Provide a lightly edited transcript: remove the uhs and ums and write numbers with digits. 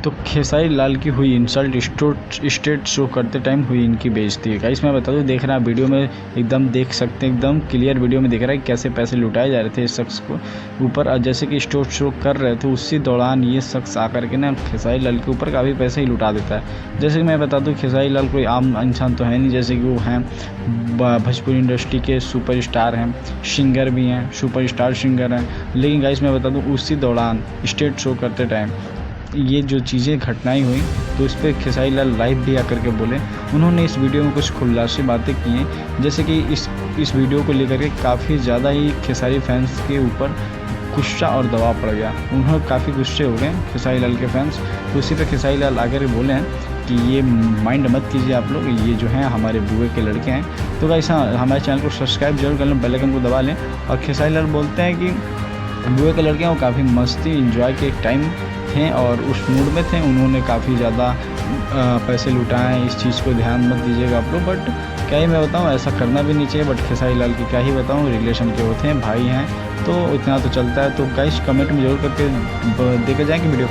तो खेसारी लाल की हुई इंसल्ट स्टेट शो करते टाइम हुई इनकी बेइज्जती। गाइस मैं बता दूं, देख रहा है वीडियो में एकदम देख सकते हैं, एकदम क्लियर वीडियो में दिख रहा है कैसे पैसे लुटाए जा रहे थे इस शख्स को ऊपर। जैसे कि स्टेट शो कर रहे थे उसी दौरान ये शख्स आकर के ना खेसारी लाल के ऊपर काफ़ी पैसे ही लुटा देता है। जैसे कि मैं बता दूँ, खेसारी लाल कोई आम इंसान तो है नहीं, जैसे कि वो हैं भोजपुरी इंडस्ट्री के सुपरस्टार हैं, सिंगर भी हैं, सुपरस्टार सिंगर हैं। लेकिन गाइस मैं बता दूँ, उसी दौरान स्टेट शो करते टाइम ये जो चीज़ें घटनाएं हुई तो इस पर खेसारी लाल लाइव भी आकर के बोले। उन्होंने इस वीडियो में कुछ खुलासी बातें की हैं, जैसे कि इस वीडियो को लेकर के काफ़ी ज़्यादा ही खेसारी फैंस के ऊपर गुस्सा और दबाव पड़ गया। उन्होंने काफ़ी गुस्से हो गए खेसारी लाल के फैंस। तो उसी पर खेसारी लाल आकर बोले हैं कि ये माइंड मत कीजिए आप लोग, ये जो हैं हमारे बुए के लड़के हैं। तो गाइस हमारे चैनल को सब्सक्राइब जरूर कर लें, बेल आइकन को दबा लें। और खेसारी लाल बोलते हैं कि बुए के लड़के हैं वो काफ़ी मस्ती इंजॉय के टाइम थे और उस मूड में थे, उन्होंने काफ़ी ज़्यादा पैसे लुटाए हैं। इस चीज़ को ध्यान मत दीजिएगा आप लोग। बट क्या ही मैं बताऊं, ऐसा करना भी नहीं चाहिए। बट खेसारी लाल की क्या ही बताऊं, रिलेशन के होते हैं, भाई हैं, तो इतना तो चलता है। तो गाइस कमेंट में जरूर करके देखे जाएँ कि वीडियो